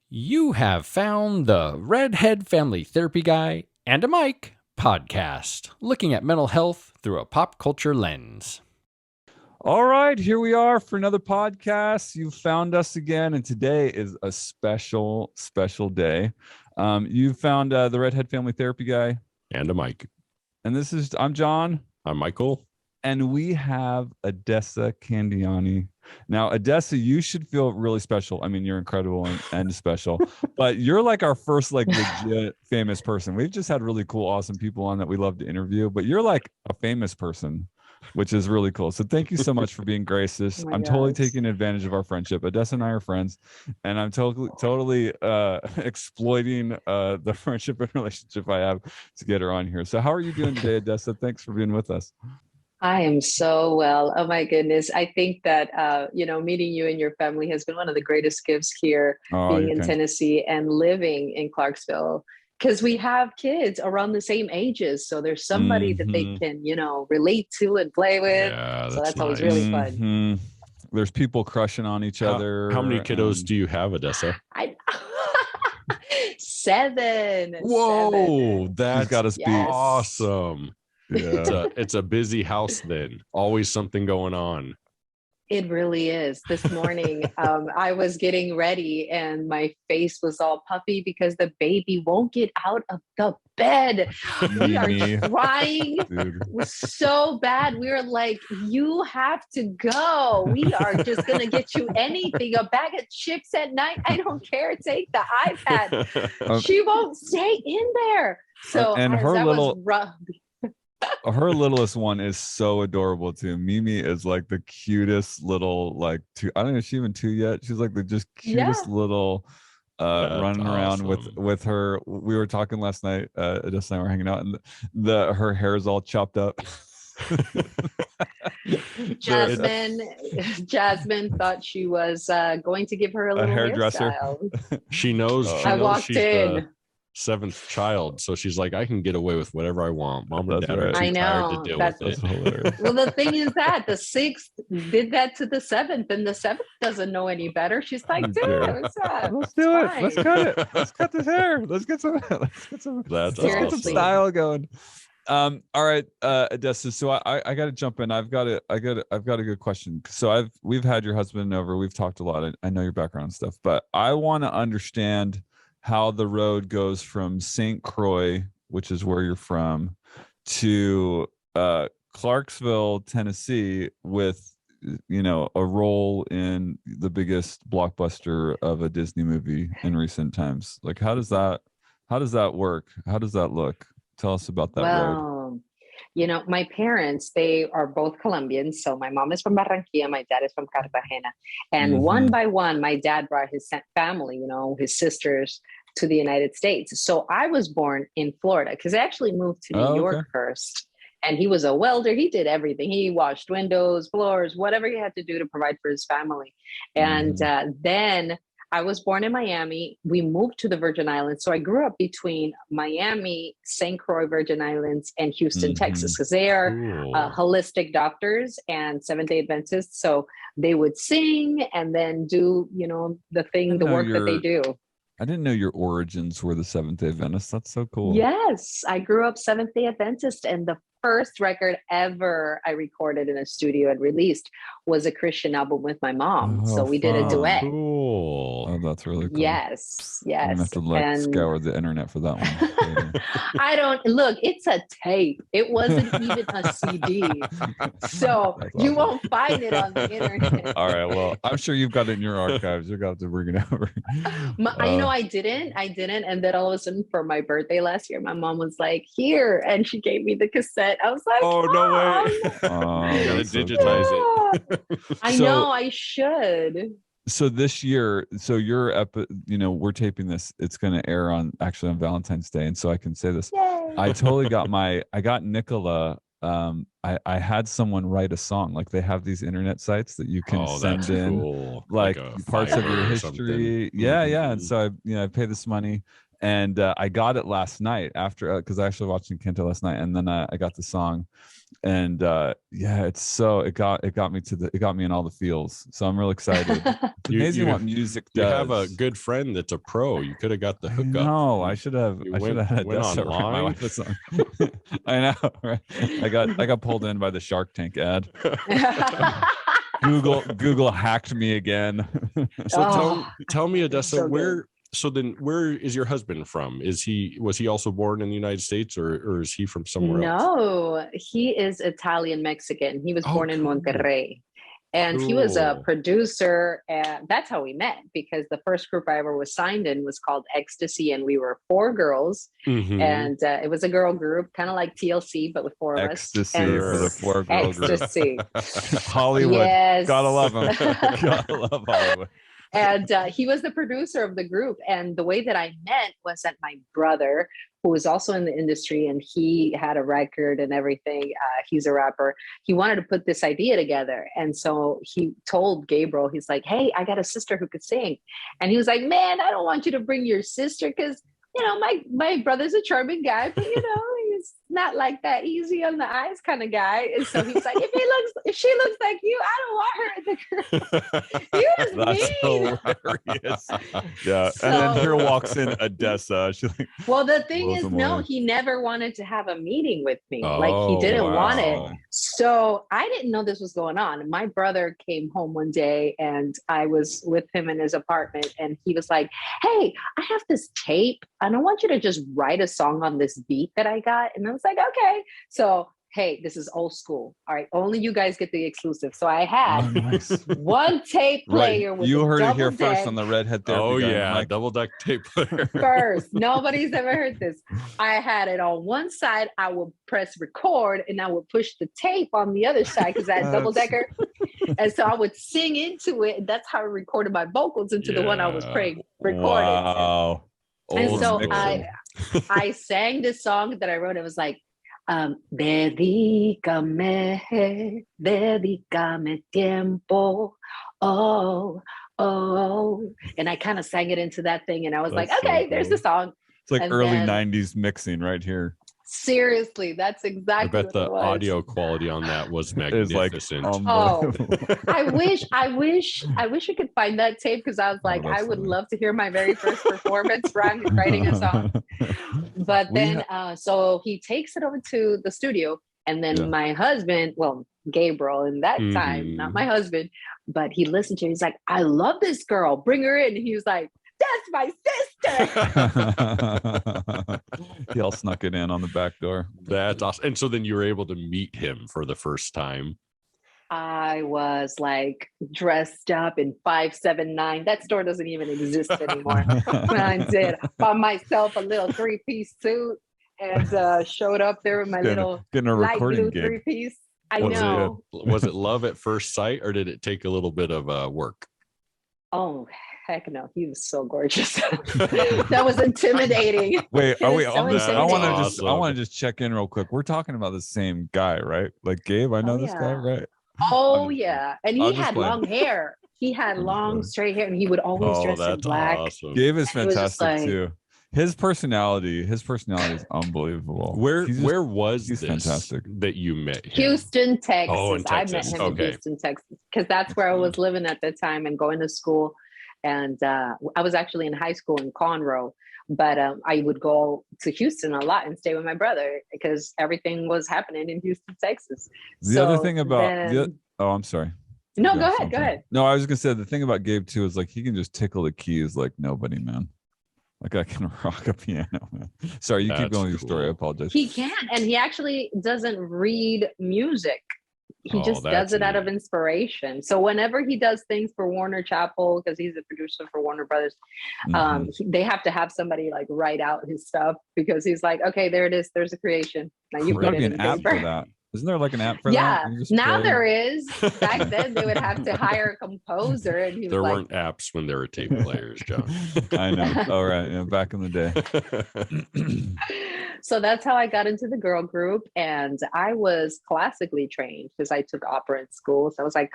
You have found the Redhead Family Therapy Guy and a Mic podcast, looking at mental health through a pop culture lens. All right, here we are for another podcast. You found us again, and today is a special day. You found the Redhead Family Therapy Guy and a Mic. And I'm John. I'm Michael. And we have Adassa Candiani. Now, Adassa, you should feel really special. I mean, you're incredible and special, but you're like our first legit famous person. We've just had really cool, awesome people on that we love to interview, but you're like a famous person, which is really cool. So thank you so much for being gracious. I'm totally taking advantage of our friendship. Adassa and I are friends, and I'm totally exploiting the friendship and relationship I have to get her on here. So how are you doing today, Adassa? Thanks for being with us. I am so well. Oh my goodness. I think that, meeting you and your family has been one of the greatest gifts here, being in Tennessee and living in Clarksville, because we have kids around the same ages. So there's somebody that they can, relate to and play with. Yeah, so that's always really fun. There's people crushing on each other. How many kiddos do you have, Adassa? Seven. Whoa, that's got us beat. Awesome. Yeah. It's a busy house then. Always something going on. It really is. This morning, I was getting ready and my face was all puffy because the baby won't get out of the bed. We are trying so bad. We were like, you have to go. We are just going to get you anything, a bag of chips at night. I don't care. Take the iPad. She won't stay in there. So and her little... was rough. Her littlest one is so adorable too. Mimi is like the cutest little, like two. I don't know if she's even two yet. She's like the just cutest little running around with her. We were talking last night, just now we're hanging out, and her hair is all chopped up. Jasmine thought she was going to give her a little hairdresser. She knows. I walked in. Seventh child, so she's like, I can get away with whatever I want. Mom and dad are too tired to deal with it. Well, the thing is that the sixth did that to the seventh, and the seventh doesn't know any better. She's like, dude, what's that? Let's do it. Let's cut it. Let's cut this hair. Let's get some style going. All right, Adassa. So I got to jump in. I've got a good question. So we've had your husband over. We've talked a lot. I know your background and stuff, but I want to understand how the road goes from St. Croix, which is where you're from, to Clarksville, Tennessee, with a role in the biggest blockbuster of a Disney movie in recent times. Like, how does that work? How does that look? Tell us about that road. My parents, they are both Columbian. So my mom is from Barranquilla, my dad is from Cartagena. And one by one, my dad brought his family, his sisters, to the United States. So I was born in Florida because I actually moved to New York first. And he was a welder. He did everything. He washed windows, floors, whatever he had to do to provide for his family. And then I was born in Miami. We moved to the Virgin Islands. So I grew up between Miami, St. Croix, Virgin Islands, and Houston, Texas, because they are holistic doctors and Seventh-day Adventists. So they would sing and then do, the work that they do. I didn't know your origins were the Seventh-day Adventists. That's so cool. Yes, I grew up Seventh-day Adventist, and the first record ever I recorded in a studio and released was a Christian album with my mom. So we did a duet. Cool. Oh, that's really cool. Yes. I'm gonna have to scour the internet for that one. It's a tape. It wasn't even a CD. So you won't find it on the internet. All right. Well, I'm sure you've got it in your archives. You're going to have to bring it over. I didn't. And then all of a sudden for my birthday last year, my mom was like, here. And she gave me the cassette. I was like, oh, no way. You gotta digitize it. I know, I should. So this year, we're taping this. It's going to air on Valentine's Day. And so I can say this. Yay. I got Nicola. I had someone write a song. Like, they have these internet sites that you can send in, cool. like parts of your history. Yeah. And so I pay this money. And I got it last night after, because I actually watched Encanto last night, and then I got the song, And it got me in all the feels. So I'm real excited. It's amazing what music does. You have a good friend that's a pro. You could have got the hookup. No, I should have had Adassa online. my wife a song. I know, right? I got pulled in by the Shark Tank ad. Google hacked me again. So tell me, Adassa, where is your husband from? Was he also born in the United States, or is he from somewhere else? No, he is Italian Mexican. He was born in Monterrey. And he was a producer, and that's how we met, because the first group I ever was signed in was called Ecstasy, and we were 4 girls, and it was a girl group, kind of like TLC, but with 4 of us. Ecstasy for the 4 girl group. Hollywood, yes. Gotta love them. Gotta love Hollywood. And he was the producer of the group. And the way that I met was that my brother, who was also in the industry, and he had a record and everything, he's a rapper, he wanted to put this idea together. And so he told Gabriel, he's like, hey, I got a sister who could sing. And he was like, man, I don't want you to bring your sister, because my brother's a charming guy, but he's not like that easy on the eyes kind of guy. And so he's like, if she looks like you, I don't want her in the group. He was That's hilarious. Yeah. So, and then here walks in Adassa. Well, the thing is, no, he never wanted to have a meeting with me. He didn't want it. So I didn't know this was going on. My brother came home one day, and I was with him in his apartment, and he was like, hey, I have this tape, and I want you to just write a song on this beat that I got. And I was like, okay. So, hey, this is old school. All right. Only you guys get the exclusive. So I had one tape player with you heard it here deck. First on the Redhead Therapy. Oh, yeah. Double deck tape player. First. Nobody's ever heard this. I had it on one side. I would press record, and I would push the tape on the other side, because I had double decker. And so I would sing into it. And that's how I recorded my vocals into the one I was recording. Wow. And so I sang this song that I wrote. It was like, dedícame tiempo, oh. And I kind of sang it into that thing. And I was like, okay, there's the song. It's like early 90s mixing right here. Seriously, that's exactly. I bet the audio quality on that was magnificent. I wish I could find that tape, because I was like, I would love to hear my very first performance writing a song. But then, so he takes it over to the studio, and then my husband, well, Gabriel in that time, not my husband, but he listened to it. He's like, I love this girl. Bring her in. And he was like, that's my sister. He all snuck it in on the back door. That's awesome. And so then you were able to meet him for the first time. I was like dressed up in 579. That store doesn't even exist anymore. When I did, bought myself a little 3-piece suit, and showed up there with my little light blue 3-piece. I know. Was it love at first sight, or did it take a little bit of work? Oh, heck no. He was so gorgeous. That was intimidating. Wait, are we on this? I want to just check in real quick. We're talking about the same guy, right? Like Gabe, I know this guy, right? Oh, yeah. And he had long hair. He had long straight hair, and he would always dress in black. Awesome. Gabe is fantastic too. His personality is unbelievable. Where was he's this fantastic that you met him? Houston, Texas. Oh, in Texas. I met him in Houston, Texas, because that's where I was living at the time and going to school. And I was actually in high school in Conroe, but I would go to Houston a lot and stay with my brother, because everything was happening in Houston, Texas. The other thing about I'm sorry. No, go ahead. No, I was gonna say the thing about Gabe too is like he can just tickle the keys like nobody, man. Like I can rock a piano, man. Sorry, you keep going with your story. I apologize. He can, and he actually doesn't read music. He just does it out of inspiration. So whenever he does things for Warner Chappell, because he's a producer for Warner Brothers, they have to have somebody like write out his stuff, because he's like, okay, there it is. There's a creation. Now you put it in an app for that. Isn't there like an app for that? Yeah, now there is. Back then they would have to hire a composer, and he was weren't apps when there were tape players, John. I know. All right, back in the day. So that's how I got into the girl group, and I was classically trained because I took opera in school. So I was like,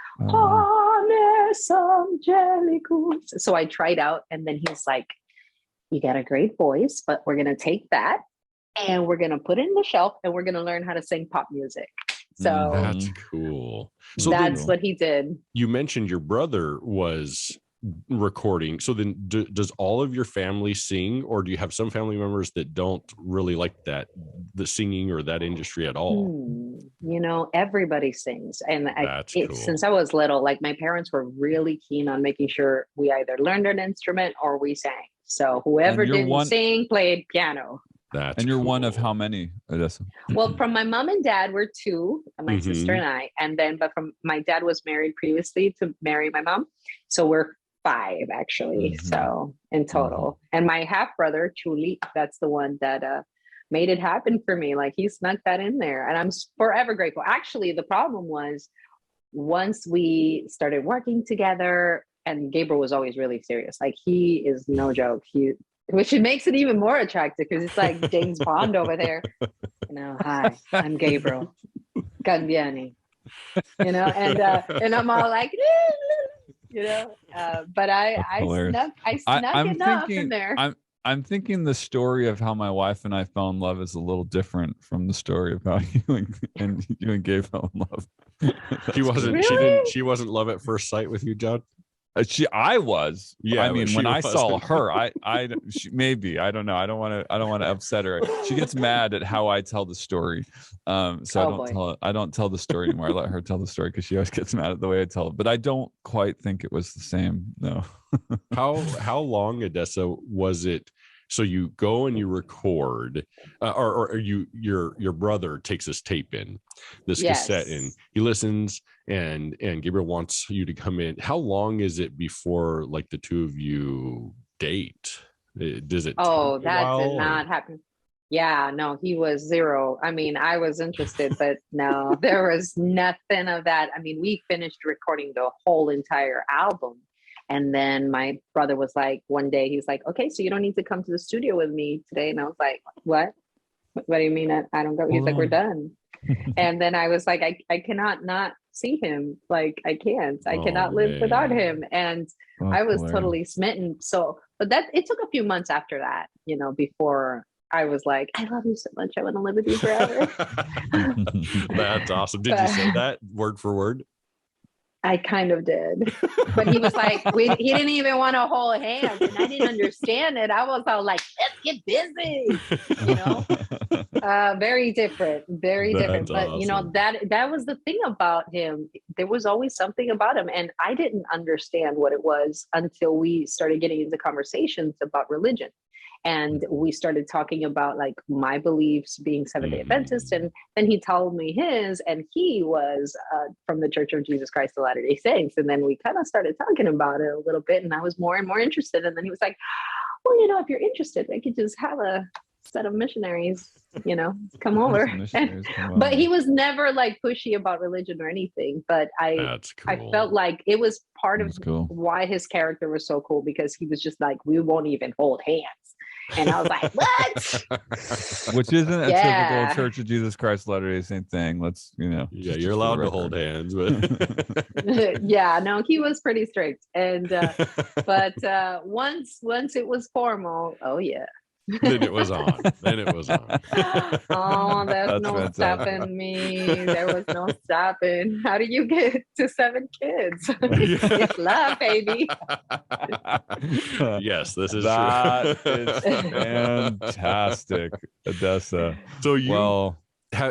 so I tried out, and then he was like, you got a great voice, but we're gonna take that and we're going to put it in the shelf, and we're going to learn how to sing pop music. So that's cool. So that's what he did. You mentioned your brother was recording. So then does all of your family sing, or do you have some family members that don't really like the singing or that industry at all? Everybody sings. And Cool. Since I was little, like my parents were really keen on making sure we either learned an instrument or we sang. So whoever didn't sing played piano. And you're one of how many, Adassa? Well, from my mom and dad, we're two, my sister and I. And then, but from my dad was married previously to marry my mom. So we're 5 actually. So in total. And my half brother, Chuli, that's the one that made it happen for me. Like he snuck that in there. And I'm forever grateful. Actually, the problem was once we started working together, and Gabriel was always really serious. Like he is no joke. Which it makes it even more attractive because it's like James Bond over there. Hi, I'm Gabriel Candiani. And I'm all like, but I snuck enough in there. I'm thinking the story of how my wife and I fell in love is a little different from the story of how you and Gabe fell in love. She wasn't love at first sight with you, John? I was. Yeah. I mean, when I saw her, maybe, I don't know. I don't want to upset her. She gets mad at how I tell the story. So I don't tell the story anymore. I let her tell the story because she always gets mad at the way I tell it. But I don't quite think it was the same. No. How long, Adassa, was it? So you go and you record, or your brother takes this tape in, this cassette in. He listens, and Gabriel wants you to come in. How long is it before like the two of you date? Does it? Oh, that did not happen. Yeah, no, he was 0. I mean, I was interested, but no, there was nothing of that. I mean, we finished recording the whole entire album. And then my brother was like, one day, he was like, okay, so you don't need to come to the studio with me today. And I was like, what? What do you mean I don't go? He's like, we're done. And then I was like, I cannot not see him. Like, I can't. I cannot live without him. And I was totally smitten. So, but it took a few months after that, before I was like, I love you so much. I want to live with you forever. That's awesome. Did you say that word for word? I kind of did, but he was like, he didn't even want to hold hands, and I didn't understand it. I was all like, let's get busy, very different, very different. But awesome. That was the thing about him. There was always something about him, and I didn't understand what it was until we started getting into conversations about religion. And we started talking about like my beliefs being Seventh-day Adventist. And then he told me his, and he was from the Church of Jesus Christ of Latter-day Saints. And then we kind of started talking about it a little bit, and I was more and more interested. And then he was like, well, if you're interested, I could just have a set of missionaries, come over. But he was never like pushy about religion or anything. But I felt like it was part of why his character was so cool, because he was just like, we won't even hold hands. And I was like, what? Which isn't a typical Church of Jesus Christ Latter-day Saint thing. Let's, Yeah, you're allowed to hold hands. But yeah, no, he was pretty strict. And but once it was formal, oh yeah. Then it was on. Oh, there's no stopping me. There was no stopping. How do you get to 7 kids? It's love, baby. Yes, this is true. Is fantastic, Adassa.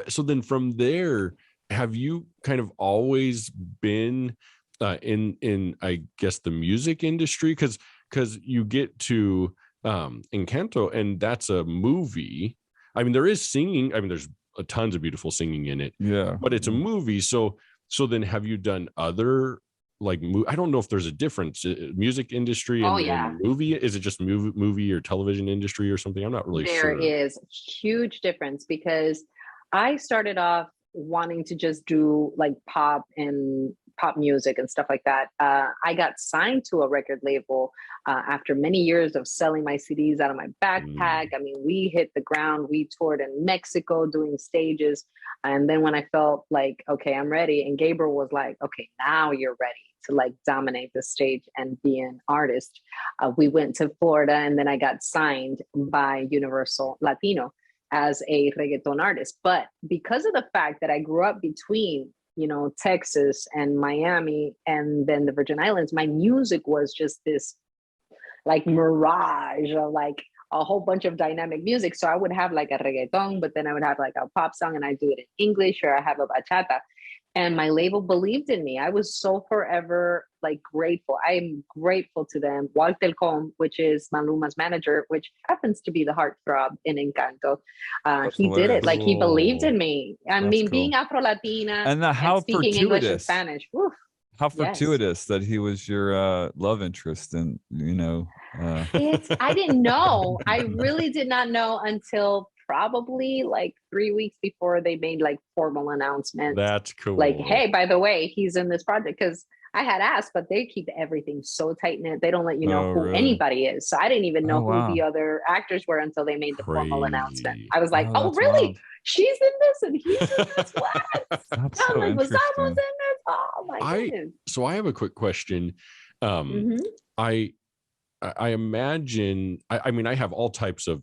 So then from there, have you kind of always been in I guess the music industry? Because you get to Encanto, and that's a movie. I mean, there is singing. I mean, there's tons of beautiful singing in it. Yeah, but it's a movie. So then, have you done other like? I don't know if there's a difference. Music industry and movie. Is it just movie or television industry or something? I'm not really sure. There is huge difference, because I started off wanting to just do like pop music and stuff like that. I got signed to a record label after many years of selling my CDs out of my backpack. I mean, we hit the ground. We toured in Mexico doing stages. And then when I felt like, okay, I'm ready, and Gabriel was like, okay, now you're ready to like dominate the stage and be an artist. We went to Florida, and then I got signed by Universal Latino as a reggaeton artist. But because of the fact that I grew up between, you know, Texas and Miami and then the Virgin Islands, my music was just this like mirage of like a whole bunch of dynamic music. So I would have like a reggaeton, but then I would have like a pop song and I do it in English, or I have a bachata. And my label believed in me. I was so forever like grateful. I'm grateful to them. Walter Com, which is Maluma's manager, which happens to be the heartthrob in Encanto. He did it. Like he believed in me. I mean, cool. Being Afro-Latina and speaking English and Spanish. Woof, how fortuitous that he was your love interest, and you know. I didn't know. I really did not know until probably like 3 weeks before they made like formal announcements. That's cool. Like, hey, by the way, he's in this project, because I had asked, but they keep everything so tight knit. They don't let you know who anybody is. So I didn't even know who the other actors were until they made the formal announcement. I was like, oh, really? Wild. She's in this and he's in this. What? That's so interesting. in this. Oh my goodness. So I have a quick question. I imagine, I mean, I have all types of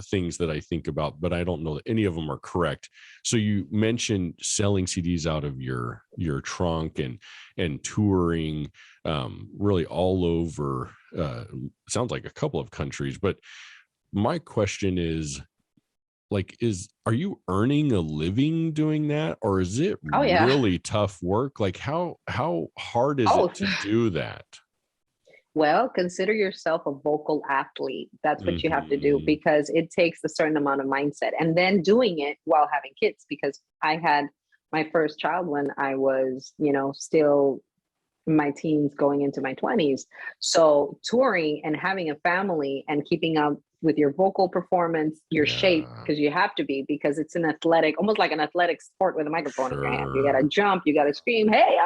things that I think about, but I don't know that any of them are correct. So you mentioned selling CDs out of your trunk and touring really all over, sounds like a couple of countries. But my question is, like, are you earning a living doing that, or is it really tough work? Like how hard is it to do that? Well, consider yourself a vocal athlete. That's what you have to do, because it takes a certain amount of mindset, and then doing it while having kids, because I had my first child when I was, you know, still in my teens going into my 20s. So touring and having a family and keeping up with your vocal performance, your shape, because you have to be, because it's an athletic, almost like an athletic sport with a microphone in your hand. You got to jump, you got to scream, hey,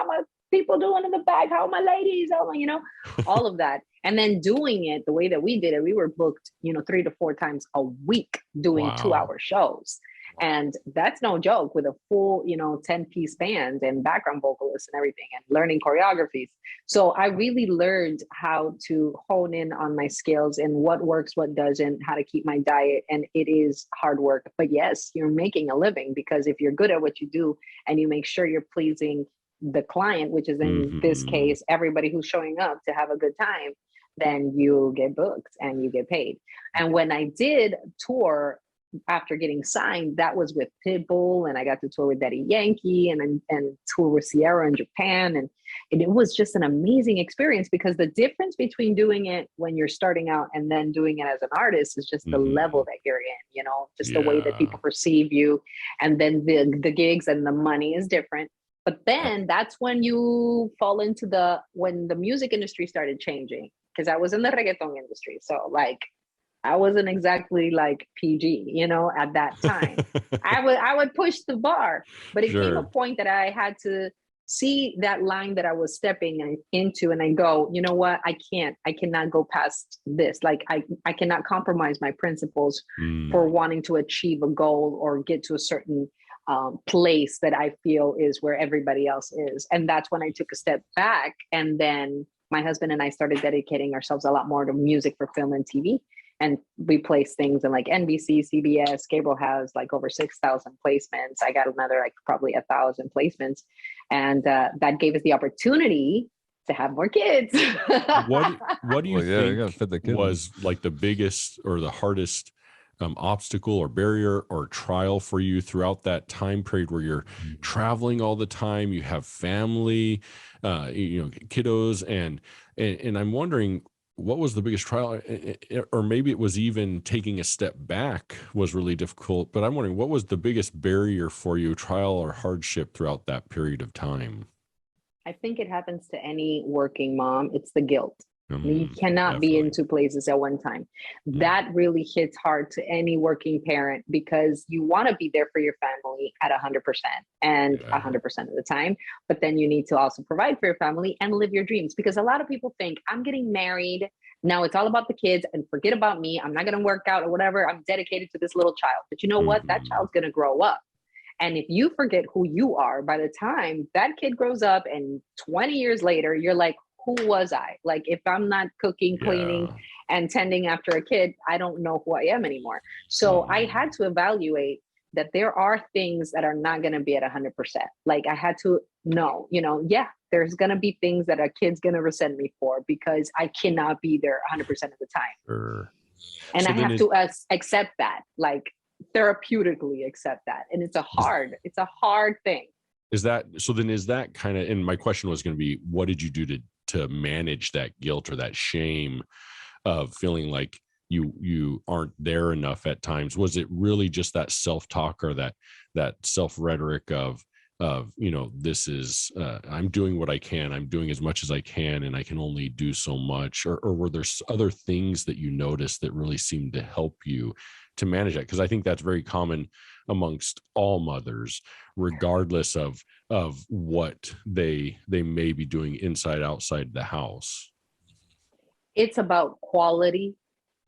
people doing in the back, how are my ladies, you know, all of that. And then doing it the way that we did it, we were booked, you know, 3 to 4 times a week doing 2-hour shows. And that's no joke, with a full, you know, 10-piece band and background vocalists and everything, and learning choreographies. So I really learned how to hone in on my skills and what works, what doesn't, how to keep my diet. And it is hard work. But yes, you're making a living, because if you're good at what you do and you make sure you're pleasing the client, which is in this case, everybody who's showing up to have a good time, then you get booked and you get paid. And when I did tour after getting signed, that was with Pitbull, and I got to tour with Daddy Yankee and tour with Sierra in Japan. And it was just an amazing experience, because the difference between doing it when you're starting out and then doing it as an artist is just the level that you're in, you know, just the way that people perceive you. And then the gigs and the money is different. But then that's when you fall into when the music industry started changing, because I was in the reggaeton industry. So like, I wasn't exactly like PG, you know, at that time. I would push the bar, but it came a point that I had to see that line that I was stepping into, and I go, you know what, I cannot go past this. Like I cannot compromise my principles for wanting to achieve a goal or get to a certain place that I feel is where everybody else is. And that's when I took a step back. And then my husband and I started dedicating ourselves a lot more to music for film and TV. And we place things in like NBC, CBS. Gabriel has like over 6,000 placements. I got another like probably 1,000 placements. And that gave us the opportunity to have more kids. What do you think was like the biggest or the hardest obstacle or barrier or trial for you throughout that time period where you're traveling all the time, you have family, you know, kiddos, and I'm wondering, what was the biggest trial? Or maybe it was even taking a step back was really difficult, but I'm wondering, what was the biggest barrier for you, trial or hardship, throughout that period of time? I think it happens to any working mom. It's the guilt. You cannot be in 2 places at one time. That really hits hard to any working parent, because you want to be there for your family at 100% and 100% of the time. But then you need to also provide for your family and live your dreams, because a lot of people think, I'm getting married, now it's all about the kids and forget about me. I'm not going to work out or whatever. I'm dedicated to this little child. But you know what? That child's going to grow up. And if you forget who you are, by the time that kid grows up and 20 years later, you're like, who was I? Like, if I'm not cooking, cleaning, and tending after a kid, I don't know who I am anymore. So I had to evaluate that there are things that are not going to be at 100%. Like I had to know, there's going to be things that a kid's going to resent me for because I cannot be there 100% of the time. Sure. And so I have to accept that, like therapeutically accept that. And it's a hard thing. Is that kind of, and my question was going to be, what did you do to manage that guilt or that shame of feeling like you aren't there enough at times? Was it really just that self-talk or that self-rhetoric of this is I'm doing what I can, I'm doing as much as I can, and I can only do so much, or were there other things that you noticed that really seemed to help you to manage that? Because I think that's very common amongst all mothers, regardless of what they may be doing inside outside the house. It's about quality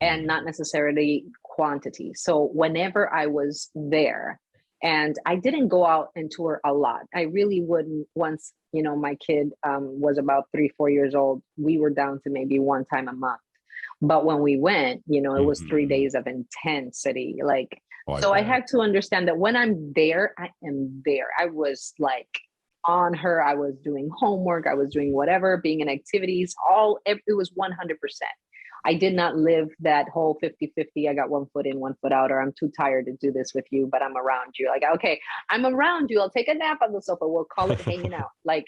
and not necessarily quantity. So whenever I was there, and I didn't go out and tour a lot. I really wouldn't. Once, my kid was about 3-4 years old, we were down to maybe one time a month. But when we went, it was 3 days of intensity. I had to understand that when I'm there, I am there. I was like on her. I was doing homework. I was doing whatever, being in activities, it was 100%. I did not live that whole 50-50. I got one foot in, one foot out, or I'm too tired to do this with you, but I'm around you. Like, okay, I'm around you. I'll take a nap on the sofa. We'll call it hanging out. Like,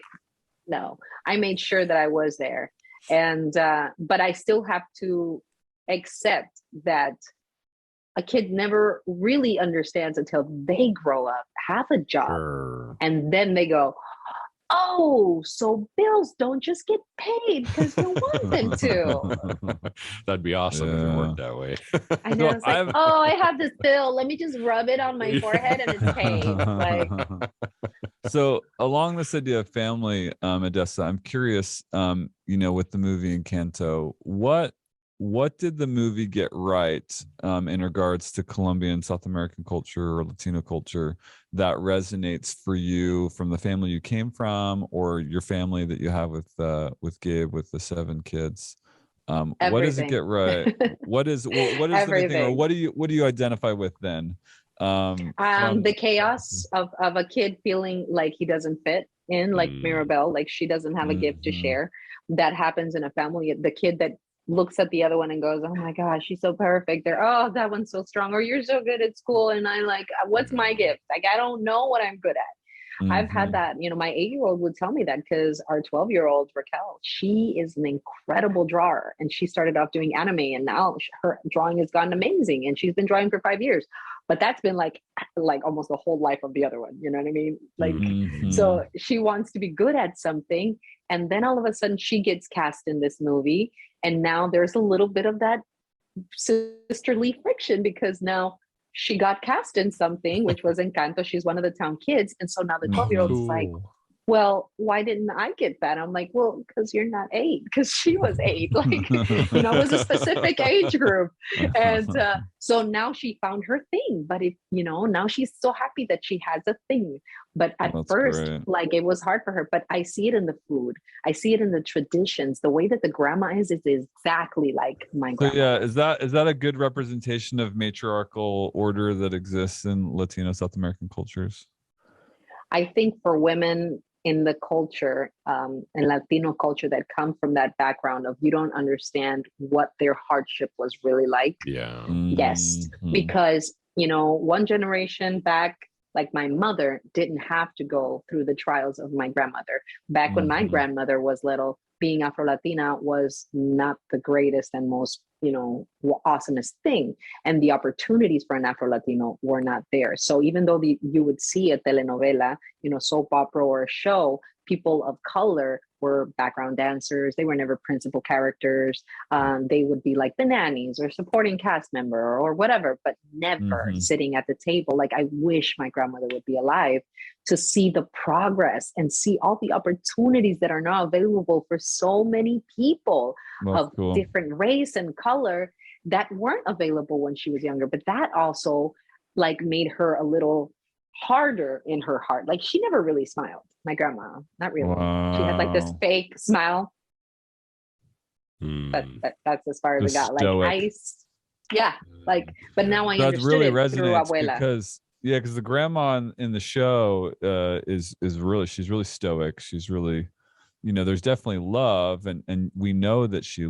no, I made sure that I was there. And, but I still have to accept that a kid never really understands until they grow up, have a job, Sure. and then they go, oh, so bills don't just get paid because you want them to. That'd be awesome if it worked that way. I know. It's like, I have this bill. Let me just rub it on my forehead and it's paid. Like, so along this idea of family, Adassa, I'm curious, with the movie Encanto, what did the movie get right in regards to Colombian South American culture or Latino culture that resonates for you from the family you came from or your family that you have with Gabe with the 7 kids? What does it get right? What is the big thing, or what do you identify with then? The chaos of a kid feeling like he doesn't fit in, like Mirabel, like she doesn't have a gift to share. That happens in a family. The kid that looks at the other one and goes, oh my gosh, she's so perfect. That one's so strong, or you're so good at school. And I'm like, what's my gift? Like, I don't know what I'm good at. I've had that, my 8-year-old would tell me that, because our 12-year-old Raquel, she is an incredible drawer, and she started off doing anime, and now her drawing has gotten amazing, and she's been drawing for 5 years. But that's been like almost the whole life of the other one. You know what I mean? Like, so she wants to be good at something, and then all of a sudden she gets cast in this movie. And now there's a little bit of that sisterly friction, because now she got cast in something, which was Encanto. She's one of the town kids. And so now the 12-year-old is like, well, why didn't I get that? I'm like, well, because you're not 8, because she was 8. Like, it was a specific age group. And so now she found her thing, but now she's so happy that she has a thing. But at first, great. It was hard for her, but I see it in the food. I see it in the traditions. The way that the grandma is exactly like my grandma. So yeah, is that a good representation of matriarchal order that exists in Latino South American cultures? I think for women in the culture, and Latino culture that come from that background of, you don't understand what their hardship was really like. Yeah. Yes. Because, one generation back, like my mother didn't have to go through the trials of my grandmother. Back when my grandmother was little, being Afro-Latina was not the greatest and most, awesomest thing. And the opportunities for an Afro-Latino were not there. So even though you would see a telenovela, soap opera or a show, people of color were background dancers. They were never principal characters. They would be like the nannies or supporting cast member or whatever, but never sitting at the table. Like, I wish my grandmother would be alive to see the progress and see all the opportunities that are now available for so many people of different race and color that weren't available when she was younger. But that also made her a little harder in her heart. Like, she never really smiled. My grandma, not really. Wow. She had this fake smile. That's as far as it got. Stoic. But now I That understood really it through resonates abuela. because the grandma in the show is really, she's really stoic. She's really, there's definitely love, and we know that she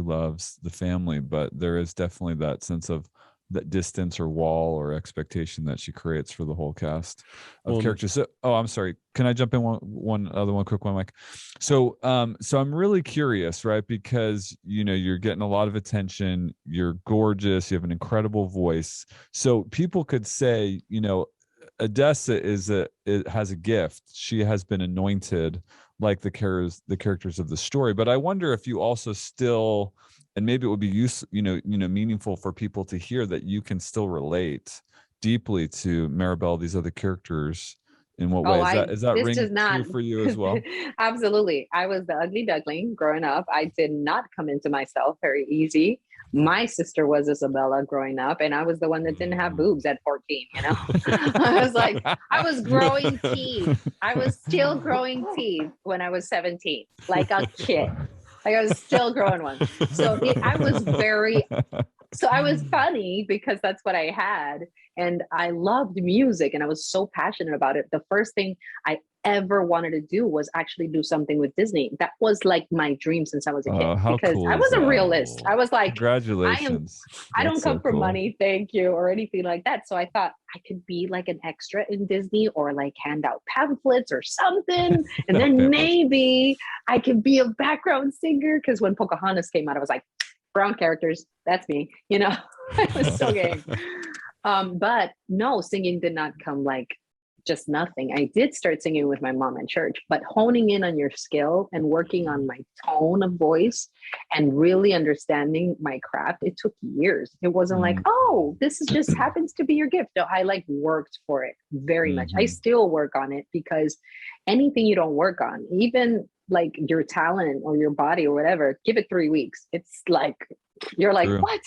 loves the family, but there is definitely that sense of that distance or wall or expectation that she creates for the whole cast of characters. So, I'm sorry. Can I jump in one quick one, Mike? So I'm really curious, right? Because, you're getting a lot of attention. You're gorgeous. You have an incredible voice. So people could say, Adassa has a gift. She has been anointed like the characters of the story. But I wonder if you also still, and maybe it would be meaningful for people to hear that you can still relate deeply to Maribel, these other characters. In what way is that ring true for you as well? Absolutely. I was the ugly duckling growing up. I did not come into myself very easy. My sister was Isabella growing up, and I was the one that didn't have boobs at 14. I was growing teeth. I was still growing teeth when I was 17, like a kid. I was still growing one. So I was funny because that's what I had. And I loved music and I was so passionate about it. The first thing I ever wanted to do was actually do something with Disney. That was like my dream since I was a kid, because cool I was a realist. I was like, congratulations. I don't come for money, thank you, or anything like that. So I thought I could be like an extra in Disney, or like hand out pamphlets or something. And then maybe I could be a background singer. Because when Pocahontas came out, I was like, brown characters, that's me. I was so game. But no, singing did not come like just nothing. I did start singing with my mom in church, but honing in on your skill and working on my tone of voice and really understanding my craft, it took years. It wasn't like, oh, this is just happens to be your gift. No, I like worked for it very much. I still work on it, because anything you don't work on, even like your talent or your body or whatever, give it 3 weeks. It's like, you're like, what?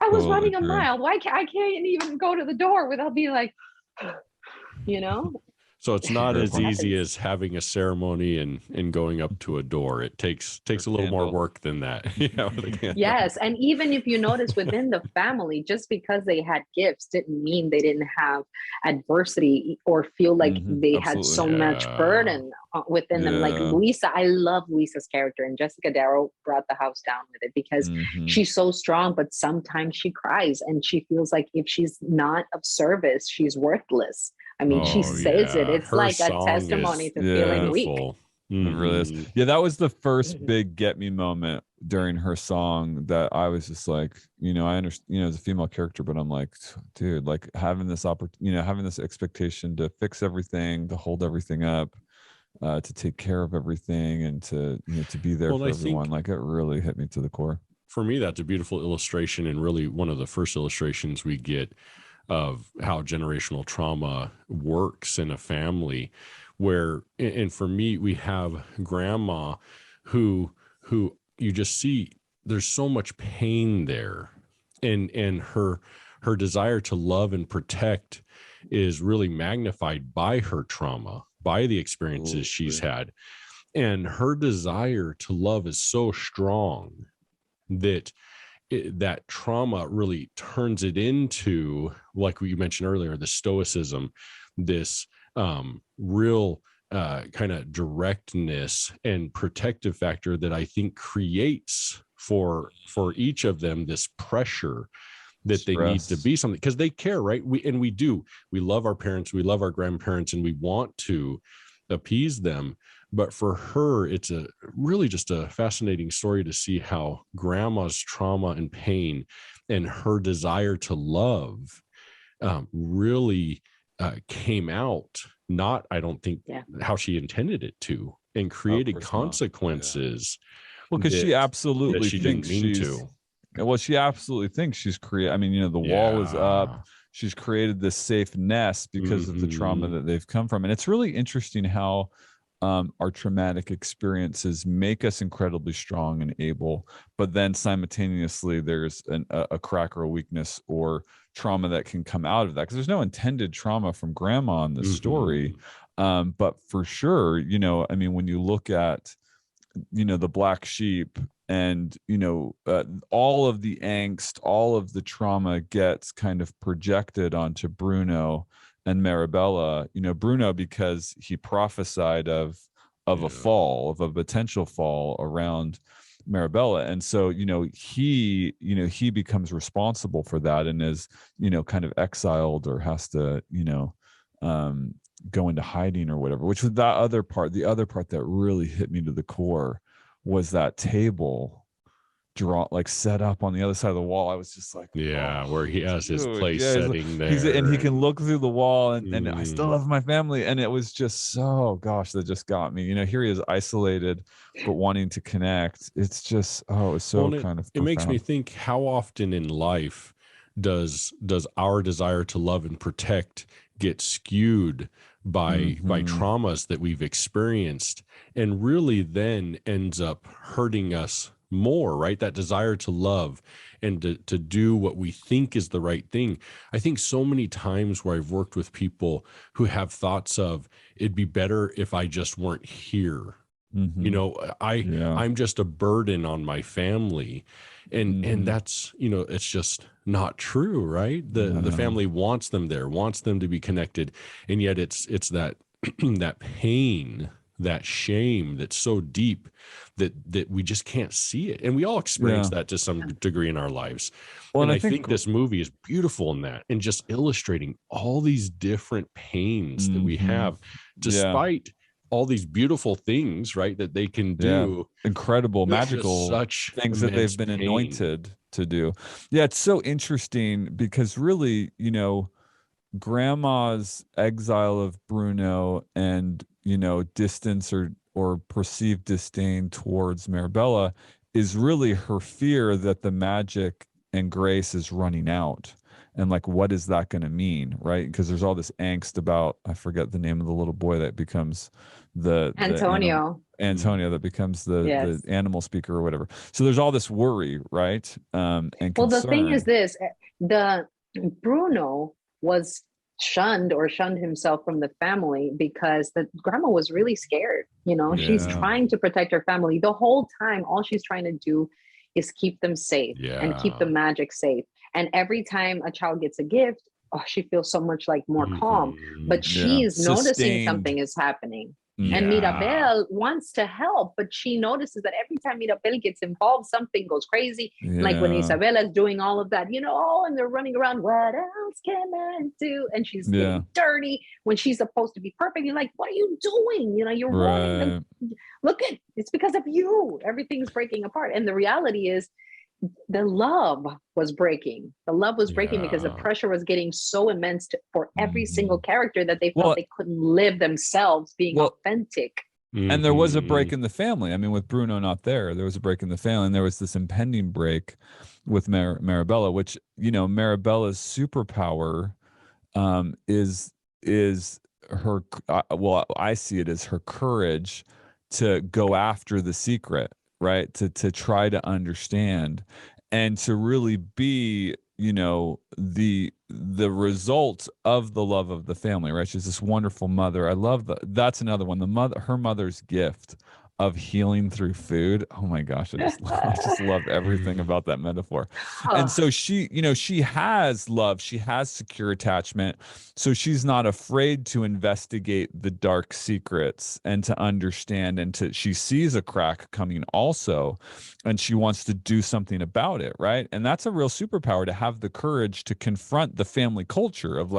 I was running a mile. Why can't I even go to the door without being like, So it's not as easy as having a ceremony and going up to a door. It takes a little more work than that. Yes. And even if you notice within the family, just because they had gifts didn't mean they didn't have adversity or feel like they had so much burden within them. Like Luisa, I love Luisa's character, and Jessica Darrow brought the house down with it, because she's so strong, but sometimes she cries and she feels like if she's not of service, she's worthless. I mean, she says it. It's her like a testimony to feeling weak. It really is. Yeah, that was the first big get me moment during her song that I was just like, I understand, as a female character, but I'm like, dude, like having this having this expectation to fix everything, to hold everything up, to take care of everything, and to be there for everyone. Like, it really hit me to the core. For me, that's a beautiful illustration, and really one of the first illustrations we get of how generational trauma works in a family, where, and for me, we have grandma who you just see there's so much pain there, and her desire to love and protect is really magnified by her trauma, by the experiences she's had. And her desire to love is so strong that that trauma really turns it into, like you mentioned earlier, the stoicism, this real kind of directness and protective factor that I think creates for each of them this pressure that they need to be something, because they care, right? We love our parents, we love our grandparents, and we want to appease them. But for her, it's really just a fascinating story to see how grandma's trauma and pain and her desire to love really came out, not, I don't think, how she intended it to, and created consequences. Well, because she absolutely thinks she absolutely thinks she's created. I mean, the wall is up. She's created this safe nest because of the trauma that they've come from. And it's really interesting how our traumatic experiences make us incredibly strong and able, but then simultaneously there's a crack or a weakness or trauma that can come out of that, because there's no intended trauma from grandma in this story. But for sure, I mean, when you look at the black sheep, and all of the angst, all of the trauma gets kind of projected onto Bruno and Marabella. Bruno, because he prophesied of a fall, of a potential fall around Marabella, and so he becomes responsible for that, and is kind of exiled, or has to go into hiding or whatever. Which was the other part that really hit me to the core, was that table set up on the other side of the wall. I was just like, where he has his place setting there, and he can look through the wall, and I still love my family. And it was just that just got me. Here he is, isolated but wanting to connect. It's just it's so kind of profound. It makes me think, how often in life does our desire to love and protect get skewed by traumas that we've experienced, and really then ends up hurting us more, right? That desire to love and to do what we think is the right thing. I think so many times where I've worked with people who have thoughts of, it'd be better if I just weren't here. I'm just a burden on my family. And that's, it's just not true, right? The family wants them there, wants them to be connected. And yet it's that, that pain, that shame that's so deep that we just can't see it. And we all experience that to some degree in our lives. Well, and I think this movie is beautiful in that, and just illustrating all these different pains that we have, despite all these beautiful things, right, that they can do. Incredible, magical such things that they've been anointed to do. Yeah, it's so interesting because really, Grandma's exile of Bruno and distance or perceived disdain towards Marabella is really her fear that the magic and grace is running out. And what is that going to mean, right? Because there's all this angst about, I forget the name of the little boy that becomes Antonio that becomes the animal speaker or whatever. So there's all this worry, right? And concern. The thing is this, the Bruno was shunned himself from the family because the grandma was really scared. She's trying to protect her family the whole time. All she's trying to do is keep them safe and keep the magic safe. And every time a child gets a gift, she feels so much more calm. But she's noticing something is happening. And Mirabel wants to help, but she notices that every time Mirabel gets involved, something goes crazy. Like when Isabella is doing all of that, and they're running around, what else can I do? And she's getting dirty when she's supposed to be perfect. You're like, what are you doing? You're ruining them. Look, it's because of you. Everything's breaking apart. And the reality is, the love was breaking. The love was breaking because the pressure was getting so immense for every single character that they felt they couldn't live themselves being authentic. And there was a break in the family. I mean, with Bruno not there was a break in the family, and there was this impending break with Marabella, which, Marabella's superpower is her, I see it as her courage to go after the secret, right? To try to understand and to really be, the result of the love of the family, right? She's this wonderful mother. I love that's another one. Her mother's gift of healing through food. Oh my gosh, I just love everything about that metaphor. And so she has love, she has secure attachment, so she's not afraid to investigate the dark secrets and to understand, and she sees a crack coming also, and she wants to do something about it, right? And that's a real superpower, to have the courage to confront the family culture of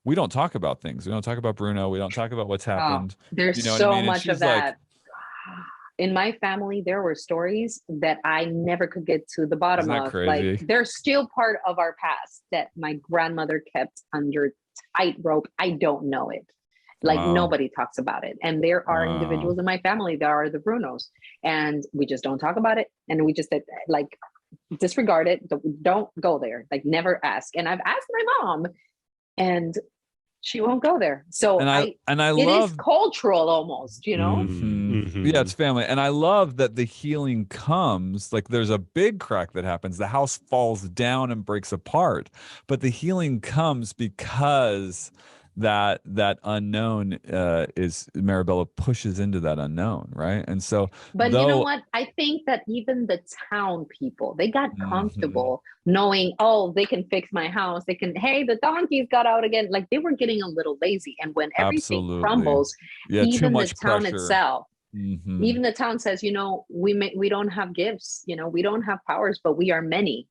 we don't talk about things. We don't talk about Bruno. We don't talk about what's happened. There's so much of that. In my family, there were stories that I never could get to the bottom of. Crazy? They're still part of our past that my grandmother kept under tight rope. I don't know it. Nobody talks about it. And there are individuals in my family that are the Brunos, and we just don't talk about it. And we just disregard it. Don't go there. Never ask. And I've asked my mom, and she won't go there. So it is cultural almost, Yeah, it's family. And I love that the healing comes, there's a big crack that happens. The house falls down and breaks apart, but the healing comes because that unknown is Marabella pushes into that unknown, right? And so, but you know what? I think that even the town people, they got comfortable knowing, oh, they can fix my house. They can, hey, the donkeys got out again. Like they were getting a little lazy. And when everything crumbles, even the town itself, even the town says, you know, we don't have gifts, you know, we don't have powers, but we are many,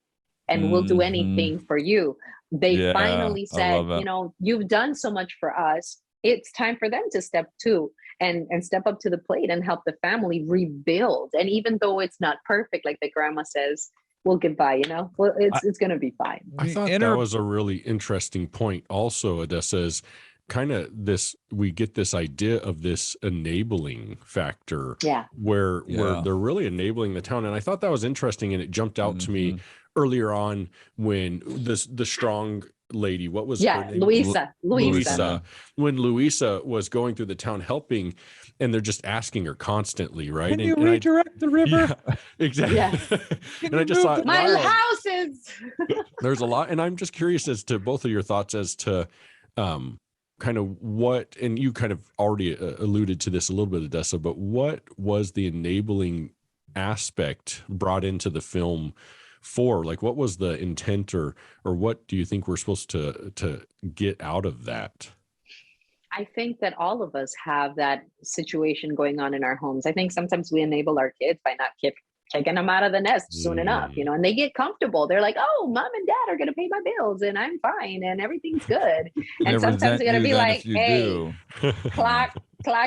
and we'll do anything for you. They finally said, you know, you've done so much for us. It's time for them to step to and step up to the plate and help the family rebuild. And even though it's not perfect, like the grandma says, we'll get by, you know, well, it's going to be fine. I thought that was a really interesting point. Also, Adassa, is kind of this, we get this idea of this enabling factor where they're really enabling the town. And I thought that was interesting. And it jumped out to me earlier on when the strong lady, what was her name? Luisa. When Luisa was going through the town helping, and they're just asking her constantly, right? Can you redirect the river? Yeah, exactly. Yeah. And I just thought, my houses. There's a lot. And I'm just curious as to both of your thoughts as to kind of what, and you kind of already alluded to this a little bit, Adassa, but what was the enabling aspect brought into the film for? Like, what was the intent, or what do you think we're supposed to get out of that? I think that all of us have that situation going on in our homes. I think sometimes we enable our kids by not taking them out of the nest soon enough, you know, and they get comfortable. They're like, oh, mom and dad are going to pay my bills and I'm fine and everything's good. And sometimes they're going to be like, hey, clock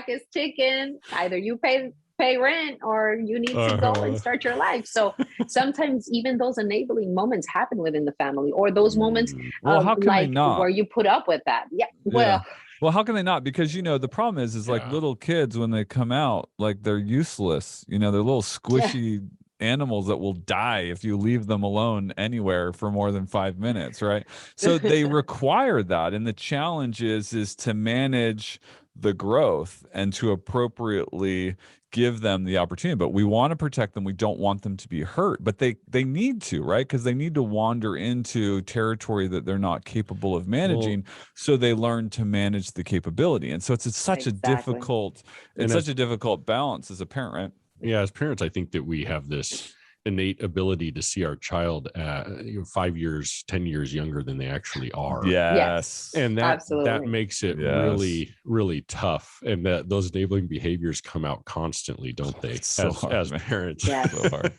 is ticking. Either you pay rent or you need to go and start your life. So sometimes even those enabling moments happen within the family, or those moments how can they not? Where you put up with that. Well, how can they not? Because, you know, the problem is like little kids, when they come out, like they're useless. You know, they're little squishy animals that will die if you leave them alone anywhere for more than 5 minutes, right? So they require that. And the challenge is to manage the growth and to appropriately give them the opportunity. But we want to protect them. We don't want them to be hurt, but they need to, right? Because they need to wander into territory that they're not capable of managing. So they learn to manage the capability. And so it's such a difficult, such a difficult balance as a parent, right? Yeah, as parents, I think that we have this innate ability to see our child 5 years, 10 years younger than they actually are. Yes. And that makes it really, really tough. And that those enabling behaviors come out constantly, don't they? As parents. Yes. So hard.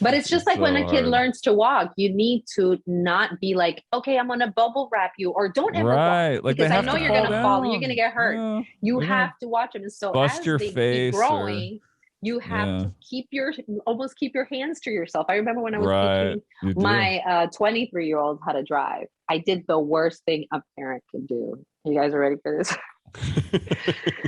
But it's just like when a kid learns to walk, you need to not be like, okay, I'm gonna bubble wrap you, or don't ever walk, like because I know you're gonna fall and you're gonna get hurt. Yeah. You have to watch them. And so bust your face keep growing, you have to keep your hands to yourself. I remember when I was teaching my 23-year-old how to drive, I did the worst thing a parent can do. You guys are ready for this?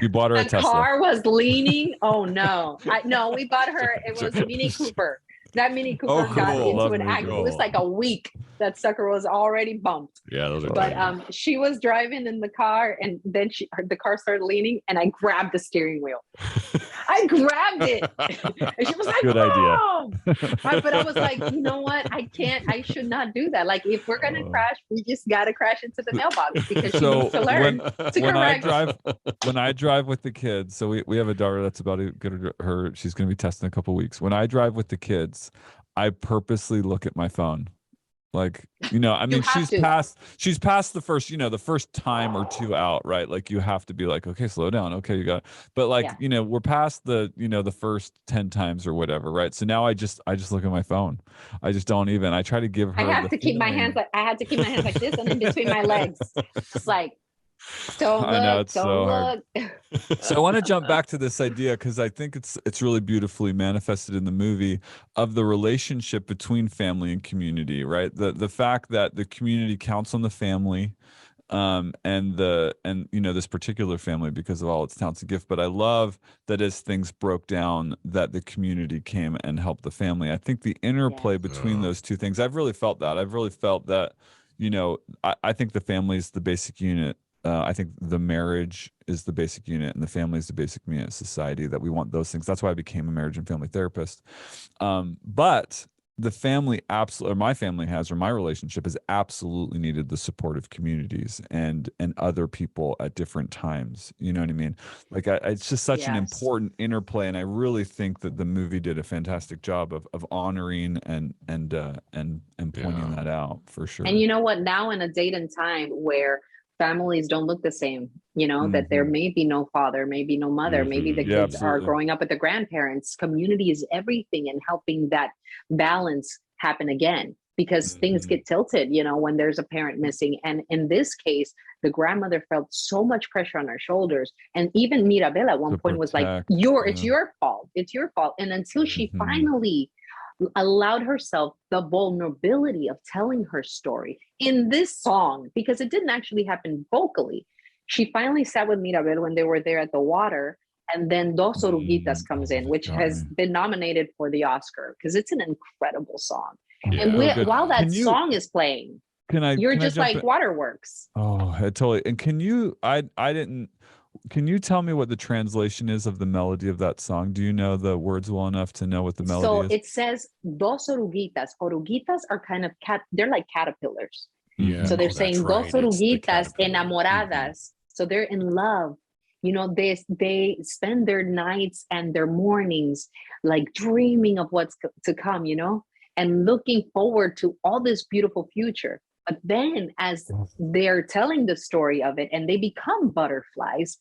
You bought her a Tesla. The car was leaning. Oh no. We bought her, it was a Mini Cooper. That Mini Cooper got into an accident. It was like a week. That sucker was already bumped. Yeah, those are. But she was driving in the car, and then the car started leaning, and I grabbed the steering wheel. I grabbed it, and she was like, "Good idea." But I was like, you know what? I should not do that. Like, if we're gonna crash, we just gotta crash into the mailbox, because she needs to learn to correct. When I drive with the kids, so we have a daughter that's about to get her. She's going to be testing in a couple of weeks. When I drive with the kids, I purposely look at my phone. Like, you know, I mean, she's past the first, you know, the first time or two out, right? Like, you have to be like, okay, slow down. Okay, you got it. But like, you know, we're past the, you know, the first 10 times or whatever, right? So now I just look at my phone. I just don't even. I try to give her. I had to keep my hands like this and in between my legs. Just like, don't look. Hard. So I want to jump back to this idea, because I think it's really beautifully manifested in the movie, of the relationship between family and community, right? The fact that the community counts on the family, and you know, this particular family, because of all its talents and gifts. But I love that as things broke down, that the community came and helped the family. I think the interplay between those two things, I've really felt that. I've really felt that, you know, I think the family is the basic unit. I think the marriage is the basic unit, and the family is the basic unit of society, that we want those things. That's why I became a marriage and family therapist. But the family absolutely, or my family has, or my relationship has absolutely needed the support of communities and other people at different times. You know what I mean? Like it's just such an important interplay, and I really think that the movie did a fantastic job of honoring and pointing that out for sure. And you know what? Now in a date and time where families don't look the same, you know, that there may be no father, maybe no mother, maybe the kids are growing up with the grandparents. Community is everything, and helping that balance happen again, because things get tilted, you know, when there's a parent missing. And in this case, the grandmother felt so much pressure on her shoulders. And even Mirabel at one point was like, it's your fault. It's your fault. And until she finally allowed herself the vulnerability of telling her story in this song, because it didn't actually happen vocally. She finally sat with Mirabel when they were there at the water, and then Dos Oruguitas comes in, which has been nominated for the Oscar, because it's an incredible song. And while that song is playing, you're just like, waterworks. Oh, I totally. And can you tell me what the translation is of the melody of that song? Do you know the words well enough to know what the melody is? So it says Dos Oruguitas. Oruguitas are kind of they're like caterpillars. Yeah. So they're saying Dos Oruguitas enamoradas. So they're in love. You know, they spend their nights and their mornings like dreaming of what's to come, you know, and looking forward to all this beautiful future. But then as they're telling the story of it and they become butterflies,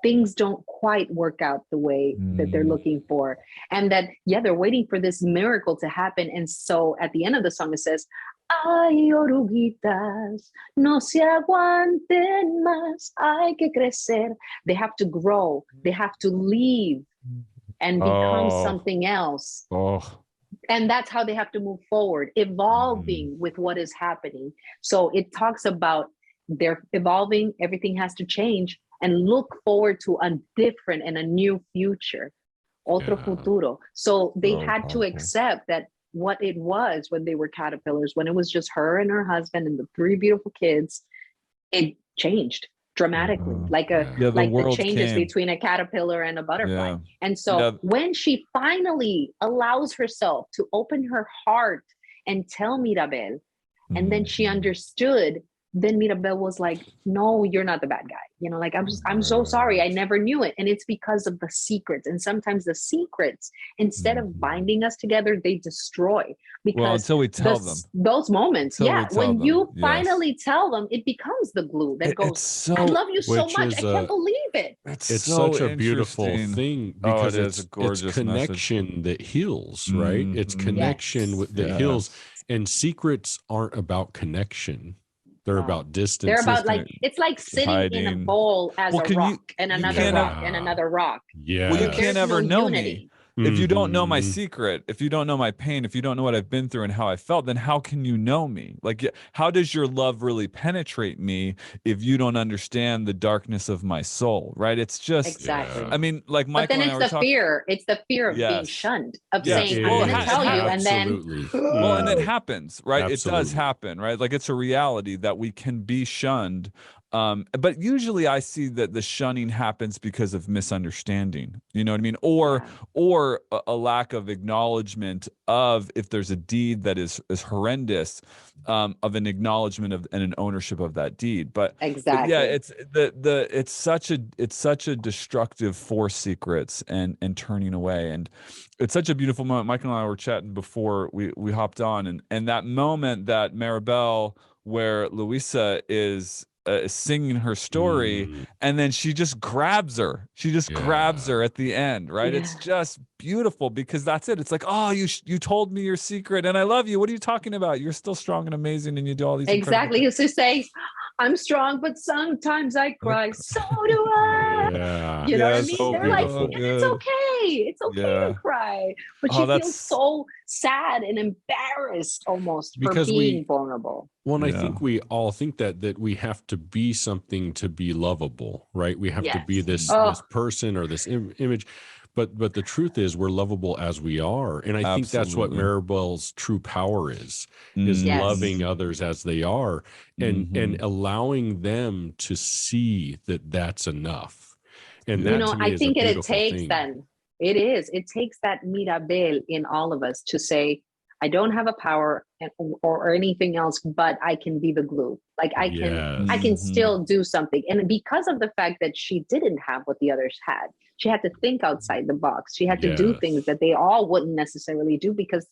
things don't quite work out the way that they're looking for. And that, they're waiting for this miracle to happen. And so at the end of the song, it says, ay, oruguitas, no se aguanten más, hay que crecer. They have to grow. They have to leave and become something else. And that's how they have to move forward, evolving with what is happening. So it talks about they're evolving, everything has to change, and look forward to a different and a new future, otro futuro. So they had to accept that what it was when they were caterpillars, when it was just her and her husband and the 3 beautiful kids, it changed dramatically, like the changes between a caterpillar and a butterfly. And so when she finally allows herself to open her heart and tell Mirabel, and then she understood, then Mirabel was like, no, you're not the bad guy. You know, like, I'm so sorry. I never knew it. And it's because of the secrets. And sometimes the secrets, instead of binding us together, they destroy. Because until we tell them those moments, when you finally tell them, it becomes the glue that goes, I love you so much. I can't believe it. It's such a beautiful thing, because it's connection that heals, right? It's connection that heals. And secrets aren't about connection. They're about distance. They're about it's like sitting in a bowl as a rock and another rock and another rock. Yeah. Well, you can't ever know me. If you don't know my secret, if you don't know my pain, if you don't know what I've been through and how I felt, then how can you know me? Like, how does your love really penetrate me if you don't understand the darkness of my soul, right? It's just, I mean, like Michael and I were talking. It's the fear of being shunned, of saying, I'm going to tell you, and then. Well, and it happens, right? Absolutely. It does happen, right? Like, it's a reality that we can be shunned. But usually I see that the shunning happens because of misunderstanding, you know what I mean? Or a lack of acknowledgement of, if there's a deed that is horrendous, of an acknowledgement of and an ownership of that deed. But it's such a destructive force, secrets and turning away. And it's such a beautiful moment. Michael and I were chatting before we hopped on, and that moment that Maribel, where Luisa is singing her story, and then she just grabs her. She just grabs her at the end, right? It's just beautiful, because that's it. It's like, oh, you told me your secret, and I love you. What are you talking about? You're still strong and amazing, and you do all these exactly. He's just saying, I'm strong, but sometimes I cry. So do I. You know what I mean? They're like, it's okay. It's okay to cry. But she feels so sad and embarrassed almost for being vulnerable. Well, and I think we all think that we have to be something to be lovable, right? We have to be this person or this image. But the truth is, we're lovable as we are. And I think that's what Maribel's true power is loving others as they are, and allowing them to see that that's enough. And that, to me, I think it takes it takes that Mirabel in all of us to say, I don't have a power or anything else, but I can be the glue. Like I can still do something. And because of the fact that she didn't have what the others had, she had to think outside the box. She had to do things that they all wouldn't necessarily do because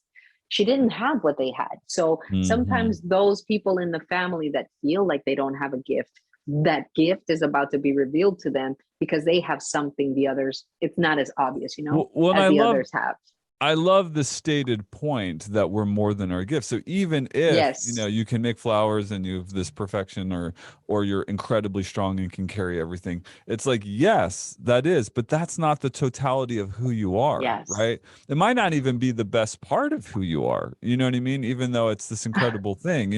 she didn't have what they had. So sometimes those people in the family that feel like they don't have a gift, that gift is about to be revealed to them because they have something the others, it's not as obvious, as the others have. I love the stated point that we're more than our gifts. So even if, you can make flowers and you have this perfection or you're incredibly strong and can carry everything. It's like, yes, that is, but that's not the totality of who you are, right? It might not even be the best part of who you are. You know what I mean? Even though it's this incredible thing,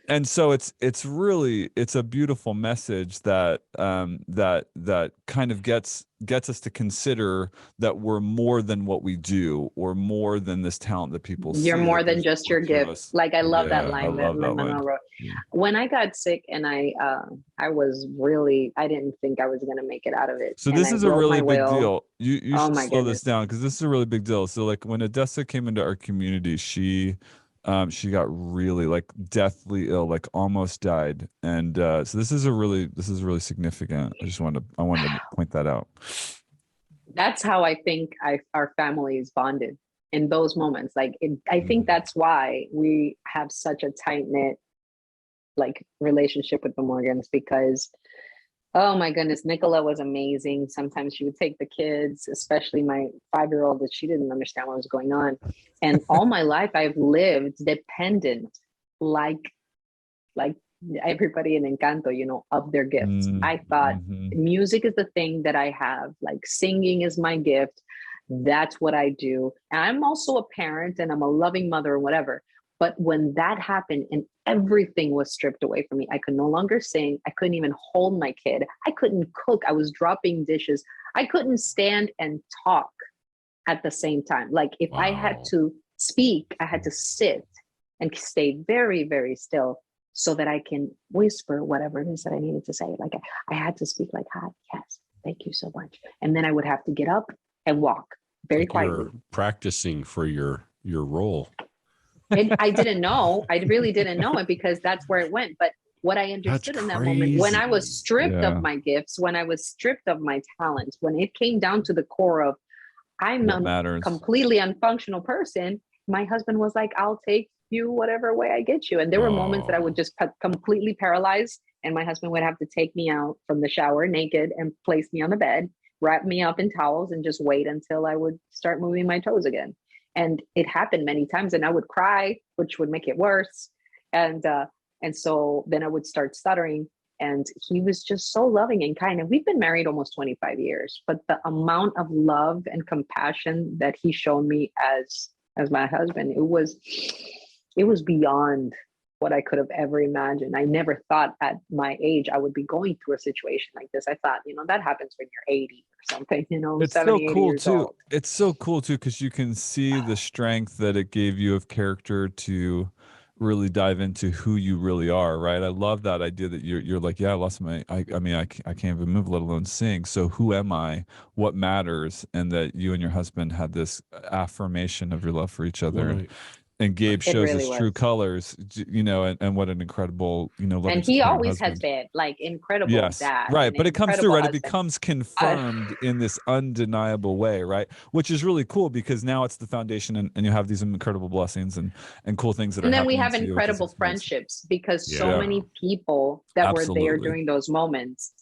And so it's a beautiful message that that kind of gets us to consider that we're more than what we do, or more than this talent that people see. You're more than just your gift. Like I love that line that Lin-Manuel wrote. When I got sick and I was really, I didn't think I was gonna make it out of it. So this is a really big deal. You should slow this down, because this is a really big deal. So like when Adassa came into our community, she got really like deathly ill, like almost died. And so this is really significant. I wanted to point that out. That's how I think our family is bonded in those moments. Like I think that's why we have such a tight knit like relationship with the Morgans, because oh my goodness, Nicola was amazing. Sometimes she would take the kids, especially my 5-year-old, that she didn't understand what was going on. And all my life I've lived dependent, like everybody in Encanto, of their gifts. I thought music is the thing that I have, like singing is my gift. That's what I do. And I'm also a parent and I'm a loving mother or whatever. But when that happened and everything was stripped away from me, I could no longer sing. I couldn't even hold my kid. I couldn't cook. I was dropping dishes. I couldn't stand and talk at the same time. Like if I had to speak, I had to sit and stay very, very still so that I can whisper whatever it is that I needed to say. Like I had to speak like, hi, yes, thank you so much. And then I would have to get up and walk very quietly. You're practicing for your role. And I didn't know. I really didn't know it, because that's where it went. But what I understood in that moment, when I was stripped of my gifts, when I was stripped of my talents, when it came down to the core of I'm a completely unfunctional person, my husband was like, I'll take you whatever way I get you. And there were moments that I would just completely paralyzed, and my husband would have to take me out from the shower naked and place me on the bed, wrap me up in towels, and just wait until I would start moving my toes again. And it happened many times, and I would cry, which would make it worse. And so then I would start stuttering, and he was just so loving and kind. And we've been married almost 25 years, but the amount of love and compassion that he showed me as my husband, it was beyond what I could have ever imagined. I never thought at my age I would be going through a situation like this. I thought, that happens when you're 80 or something, It's 70, so cool too. Old. It's so cool too, because you can see the strength that it gave you of character to really dive into who you really are, right? I love that idea that you're like, yeah, I lost I can't even move, let alone sing. So who am I? What matters? And that you and your husband had this affirmation of your love for each other. Right. And Gabe shows really his true colors, and what an incredible, and he always has been like incredible dad. Right. But it comes through, right? It becomes confirmed in this undeniable way, right? Which is really cool, because now it's the foundation, and you have these incredible blessings and cool things that are happening. And then we have incredible friendships, because so many people that were there during those moments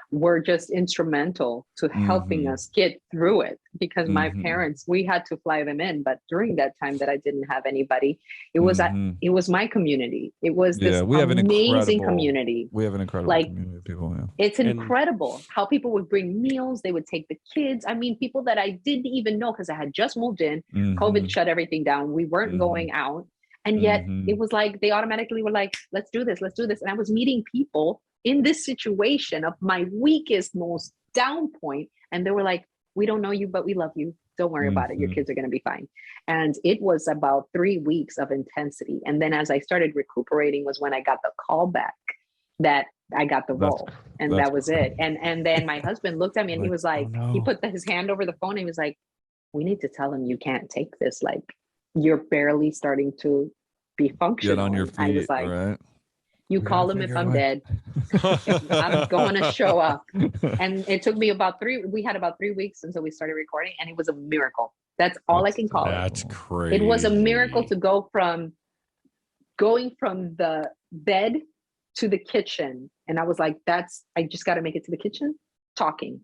were just instrumental to helping us get through it, because my parents, we had to fly them in. But during that time that I didn't have anybody, it was it was my community. It was this amazing community. We have an incredible community of people. Yeah. It's incredible how people would bring meals. They would take the kids. I mean, people that I didn't even know, because I had just moved in. COVID shut everything down. We weren't going out. And yet it was like, they automatically were like, let's do this. And I was meeting people in this situation of my weakest, most down point. And they were like, we don't know you, but we love you. Don't worry about it. Your kids are going to be fine. And it was about 3 weeks of intensity. And then as I started recuperating was when I got the call back that I got the role. And that was it. And then my husband looked at me and he was like, he put his hand over the phone and he was like, we need to tell him you can't take this. Like, you're barely starting to be functional. Get on your feet, I was like, right? you call him if I'm dead. I'm going to show up. And it took me we had about 3 weeks until we started recording, and it was a miracle. That's all I can call it. That's crazy. It was a miracle to go from going from the bed to the kitchen. And I was like, I just got to make it to the kitchen talking.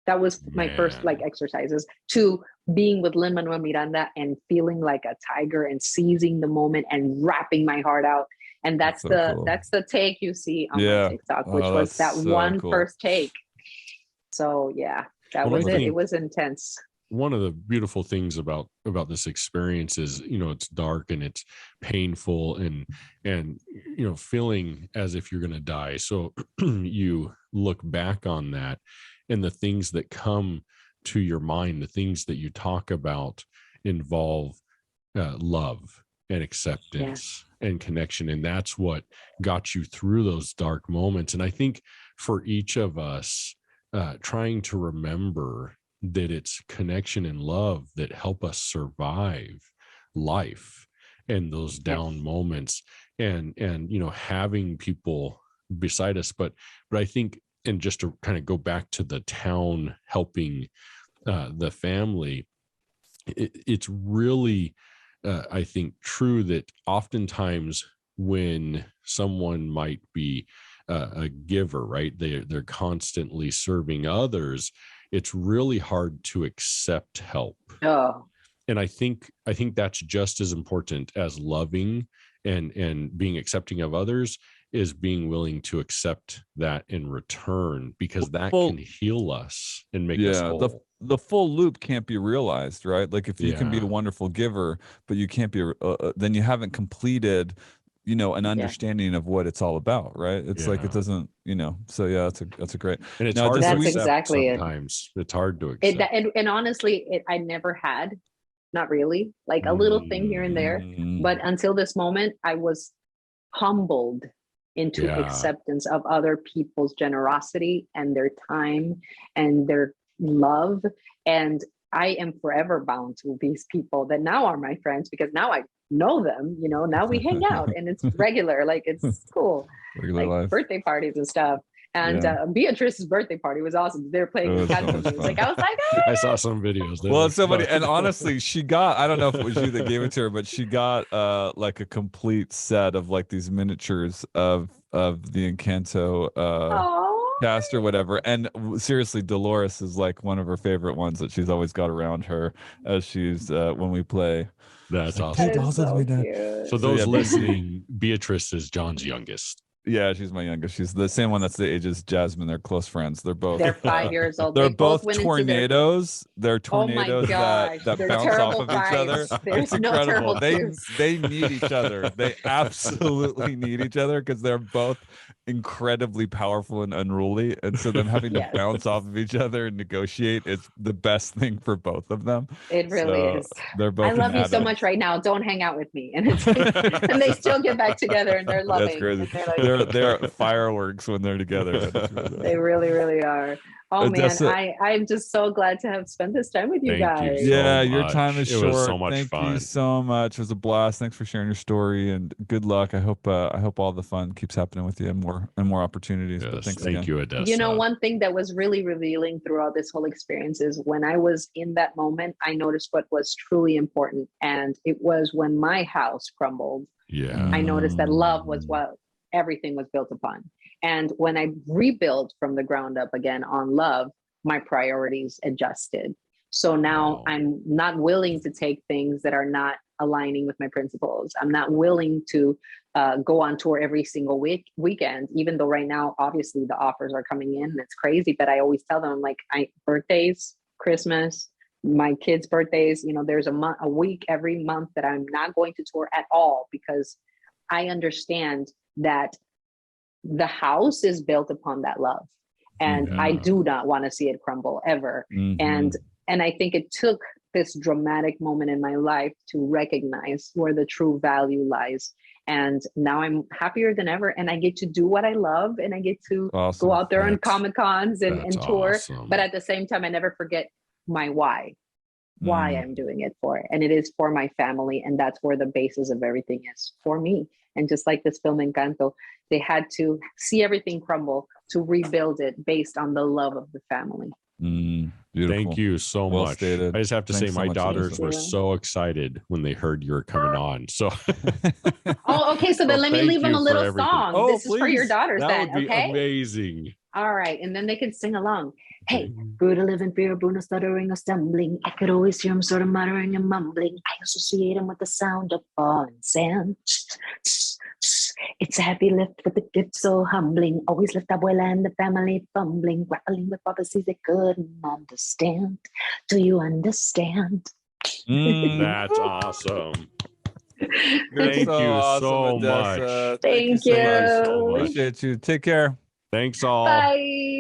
That was my first like exercises, to being with Lin-Manuel Miranda and feeling like a tiger and seizing the moment and rapping my heart out. And that's the take you see on my TikTok, which was that first take. So yeah, that was it. It was intense. One of the beautiful things about this experience is, it's dark and it's painful and feeling as if you're going to die. So you look back on that, and the things that come to your mind, the things that you talk about, involve love and acceptance and connection. And that's what got you through those dark moments. And I think for each of us, trying to remember that it's connection and love that help us survive life and those down moments, and having people beside us. But I think, and just to kind of go back to the town helping the family, it's really I think true that oftentimes when someone might be a giver, right, they're constantly serving others, it's really hard to accept help. And I think that's just as important as loving and being accepting of others, is being willing to accept that in return, because that can heal us and make us whole. The full loop can't be realized, right? Like if you can be a wonderful giver, but you can't be, then you haven't completed, an understanding of what it's all about, right? It's like it doesn't, So yeah, that's a great. And it's hard to accept exactly sometimes. It's hard to accept. And honestly, I never had, not really, like a little thing here and there, but until this moment, I was humbled into acceptance of other people's generosity and their time and their love. And I am forever bound to these people that now are my friends, because now I know them, now we hang out and it's regular, like it's cool, like life. Birthday parties and stuff. And Beatrice's birthday party was awesome. They're playing Encanto music. I was like, I saw some videos. Well, it's somebody, and honestly, she got, I don't know if it was you that gave it to her, but she got like a complete set of like these miniatures of the Encanto cast or whatever. And seriously, Dolores is like one of her favorite ones that she's always got around her as she's when we play. That's awesome. So those listening, Beatrice is John's youngest. Yeah, she's my youngest. She's the same one that's the age as Jasmine. They're close friends. They're 5 years old. They're both tornadoes. They're tornadoes that bounce off of each other. It's incredible. They need each other. They absolutely need each other, because they're both incredibly powerful and unruly. And so them having to bounce off of each other and negotiate, it's the best thing for both of them. It really is. They're both. I love you so much right now. Don't hang out with me. And it's like, and they still get back together and they're loving. That's crazy. They're fireworks when they're together. They really, really are. Oh Adassa, man, I'm just so glad to have spent this time with you guys. Your time is short. It was so much fun. Thank you so much. It was a blast. Thanks for sharing your story, and good luck. I hope all the fun keeps happening with you, and more opportunities. Yes, but thanks thank again. you, Adassa. One thing that was really revealing throughout this whole experience is when I was in that moment, I noticed what was truly important, and it was when my house crumbled. I noticed that love was what everything was built upon. And when I rebuilt from the ground up again on love, my priorities adjusted. So now I'm not willing to take things that are not aligning with my principles. I'm not willing to go on tour every single weekend, even though right now, obviously the offers are coming in. It's crazy, but I always tell them, like, birthdays, Christmas, my kids' birthdays, there's a week every month that I'm not going to tour at all, because I understand that the house is built upon that love, and I do not want to see it crumble ever. And I think it took this dramatic moment in my life to recognize where the true value lies. And now I'm happier than ever, and I get to do what I love, and I get to go out there on Comic-Cons and tour. But at the same time, I never forget my why. why I'm doing it for. And it is for my family. And that's where the basis of everything is for me. And just like this film Encanto, they had to see everything crumble to rebuild it based on the love of the family. Beautiful. Thank you so Well much. stated. I just have to Thanks say, so my much, daughters Adassa. were so excited when they heard you were coming on. So, Oh, okay. So then let me leave them a little song. Oh, this is for your daughters that then, would be okay? amazing. All right. And then they can sing along. Hey, grew to live in fear of Bruno stuttering or stumbling. I could always hear him sort of muttering and mumbling. I associate him with the sound of falling sand. It's a happy lift with the gift so humbling. Always lift abuela and the family fumbling, grappling with prophecies they couldn't understand. Do you understand? That's awesome. Thank you so Thank much. you. So much. Appreciate you. Take care. Thanks all. Bye.